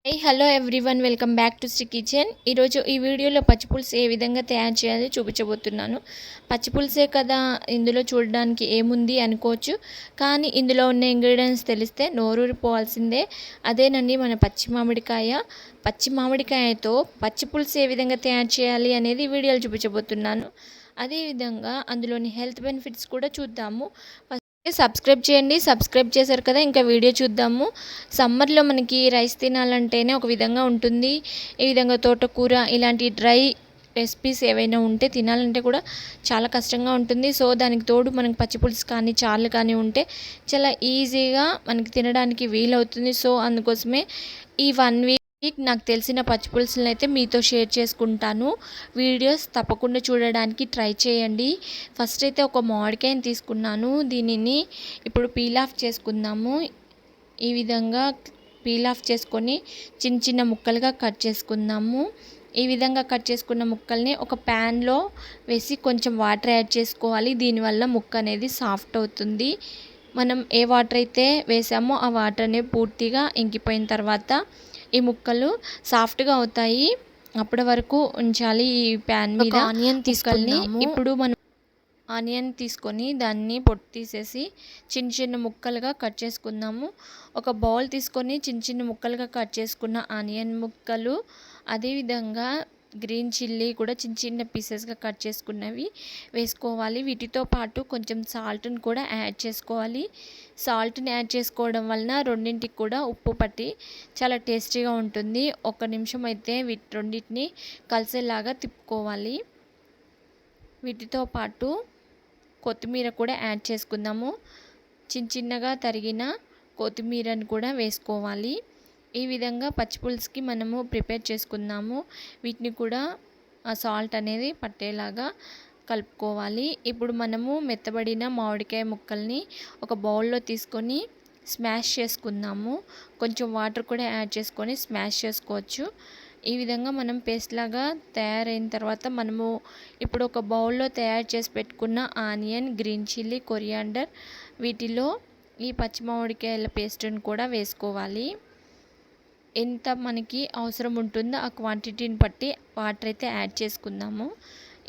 Hello everyone, welcome back to Sri kitchen. ఈరోజు ఈ వీడియోలో పచ్చిపులుసు ఏ విధంగా తయారు చేయాలో చూపించబోతున్నాను. పచ్చిపులుసే కదా, ఇందులో చూడడానికి ఏముంది అనుకోవచ్చు, కానీ ఇందులో ఉన్న ఇంగ్రీడియంట్స్ తెలిస్తే నోరూరిపోవాల్సిందే. అదేనండి మన పచ్చి మామిడికాయ. పచ్చి మామిడికాయతో పచ్చిపులుసు ఏ విధంగా తయారు చేయాలి అనేది వీడియోలో చూపించబోతున్నాను. అదేవిధంగా అందులోని హెల్త్ బెనిఫిట్స్ కూడా చూద్దాము. సబ్స్క్రైబ్ చేయండి. సబ్స్క్రైబ్ చేశారు కదా, ఇంకా వీడియో చూద్దాము. సమ్మర్లో మనకి రైస్ తినాలంటేనే ఒక విధంగా ఉంటుంది. ఈ విధంగా తోటకూర ఇలాంటి డ్రై రెసిపీస్ ఏవైనా ఉంటే తినాలంటే కూడా చాలా కష్టంగా ఉంటుంది. సో దానికి తోడు మనకి పచ్చిపులుసు కానీ చారులు కానీ ఉంటే చాలా ఈజీగా మనకి తినడానికి వీలవుతుంది. సో అందుకోసమే ఈ 1 వీక్ నాకు తెలిసిన పచ్చిపులుసులను అయితే మీతో షేర్ చేసుకుంటాను. వీడియోస్ తప్పకుండా చూడడానికి ట్రై చేయండి. ఫస్ట్ అయితే ఒక మామిడికాయని తీసుకున్నాను. దీనిని ఇప్పుడు పీల్ ఆఫ్ చేసుకుందాము. ఈ విధంగా పీల్ ఆఫ్ చేసుకొని చిన్న చిన్న ముక్కలుగా కట్ చేసుకుందాము. ఈ విధంగా కట్ చేసుకున్న ముక్కల్ని ఒక ప్యాన్లో వేసి కొంచెం వాటర్ యాడ్ చేసుకోవాలి. దీనివల్ల ముక్క అనేది సాఫ్ట్ అవుతుంది. మనం ఏ వాటర్ అయితే వేసామో ఆ వాటర్ అనేది పూర్తిగా ఇంకిపోయిన తర్వాత ఈ ముక్కలు సాఫ్ట్గా అవుతాయి. అప్పటి వరకు ఉంచాలి ఈ ప్యాన్ మీద. ఆనియన్ తీసుకొని ఇప్పుడు మనం ఆనియన్ తీసుకొని దాన్ని పొట్టు తీసేసి చిన్న చిన్న ముక్కలుగా కట్ చేసుకుందాము. ఒక బౌల్ తీసుకొని చిన్న చిన్న ముక్కలుగా కట్ చేసుకున్న ఆనియన్ ముక్కలు, అదేవిధంగా గ్రీన్ చిల్లీ కూడా చిన్న చిన్న పీసెస్గా కట్ చేసుకున్నవి వేసుకోవాలి. వీటితో పాటు కొంచెం సాల్ట్ని కూడా యాడ్ చేసుకోవాలి. సాల్ట్ని యాడ్ చేసుకోవడం వలన రెండింటికి కూడా ఉప్పు పట్టి చాలా టేస్టీగా ఉంటుంది. 1 నిమిషం అయితే రెండింటిని కలిసేలాగా తిప్పుకోవాలి. వీటితో పాటు కొత్తిమీర కూడా యాడ్ చేసుకుందాము. చిన్న చిన్నగా తరిగిన కొత్తిమీరను కూడా వేసుకోవాలి. ఈ విధంగా పచ్చిపులుసుకి మనము ప్రిపేర్ చేసుకుందాము. వీటిని కూడా సాల్ట్ అనేది పట్టేలాగా కలుపుకోవాలి. ఇప్పుడు మనము మెత్తబడిన మామిడికాయ ముక్కల్ని ఒక బౌల్లో తీసుకొని స్మాష్ చేసుకుందాము. కొంచెం వాటర్ కూడా యాడ్ చేసుకొని స్మాష్ చేసుకోవచ్చు. ఈ విధంగా మనం పేస్ట్ లాగా తయారైన తర్వాత మనము ఇప్పుడు ఒక బౌల్లో తయారు చేసి పెట్టుకున్న ఆనియన్, గ్రీన్ చిల్లీ, కొరియాండర్ వీటిలో ఈ పచ్చి మామిడికాయల పేస్ట్ని కూడా వేసుకోవాలి. ఎంత మనకి అవసరం ఉంటుందో ఆ క్వాంటిటీని బట్టి వాటర్ అయితే యాడ్ చేసుకుందాము.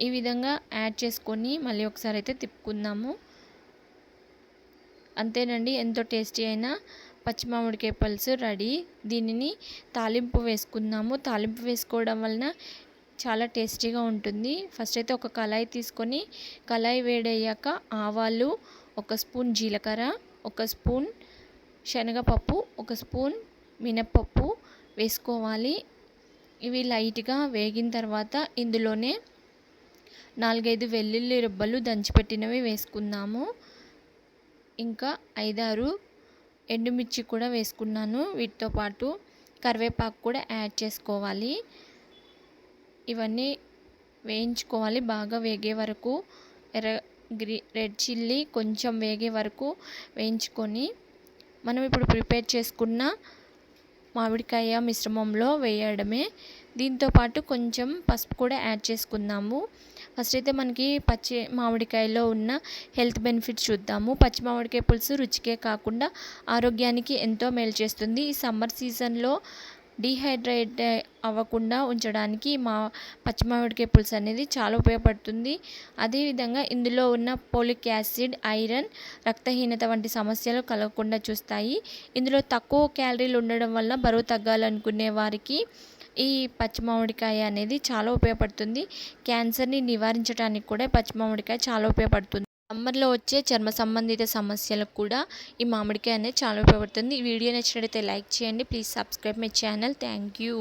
ఈ విధంగా యాడ్ చేసుకొని మళ్ళీ ఒకసారి అయితే తిప్పుకుందాము. అంతేనండి, ఎంతో టేస్టీ అయిన పచ్చి మామిడికాయ పులుసు రెడీ. దీనిని తాలింపు వేసుకుందాము. తాలింపు వేసుకోవడం వలన చాలా టేస్టీగా ఉంటుంది. ఫస్ట్ అయితే ఒక కళాయి తీసుకొని కళాయి వేడయ్యాక ఆవాలు, 1 స్పూన్ జీలకర్ర, 1 స్పూన్ శనగపప్పు, 1 స్పూన్ మినప్పప్పు వేసుకోవాలి. ఇవి లైట్గా వేగిన తర్వాత ఇందులోనే 4-5 వెల్లుల్లి రెబ్బలు దంచిపెట్టినవి వేసుకుందాము. ఇంకా 5-6 ఎండుమిర్చి కూడా వేసుకున్నాను. వీటితో పాటు కరివేపాకు కూడా యాడ్ చేసుకోవాలి. ఇవన్నీ వేయించుకోవాలి బాగా వేగే వరకు. రెడ్ చిల్లీ కొంచెం వేగే వరకు వేయించుకొని మనం ఇప్పుడు ప్రిపేర్ చేసుకున్న మామిడికాయ మిశ్రమంలో వేయడమే. దీంతో పాటు కొంచెం పసుపు కూడా యాడ్ చేసుకుందాము. ఫస్ట్ అయితే మనకి పచ్చి మామిడికాయలో ఉన్న హెల్త్ బెనిఫిట్స్ చూద్దాము. పచ్చి మామిడికాయ పులుసు రుచికే కాకుండా ఆరోగ్యానికి ఎంతో మేలు చేస్తుంది. ఈ సమ్మర్ సీజన్లో డీహైడ్రేట్ అవ్వకుండా ఉంచడానికి పచ్చి మామిడికాయ పులుసు అనేది చాలా ఉపయోగపడుతుంది. అదేవిధంగా ఇందులో ఉన్న పోలిక్ యాసిడ్, ఐరన్ రక్తహీనత వంటి సమస్యలు కలగకుండా చూస్తాయి. ఇందులో తక్కువ క్యాలరీలు ఉండడం వల్ల బరువు తగ్గాలనుకునే వారికి ఈ పచ్చి మామిడికాయ అనేది చాలా ఉపయోగపడుతుంది. క్యాన్సర్ని నివారించడానికి కూడా పచ్చి మామిడికాయ చాలా ఉపయోగపడుతుంది. సమ్మర్లో వచ్చే చర్మ సంబంధిత సమస్యలకు కూడా ఈ మామిడికాయ అనేది చాలా ఉపయోగపడుతుంది. ఈ వీడియో నచ్చినట్లయితే లైక్ చేయండి. Please subscribe my channel. Thank you.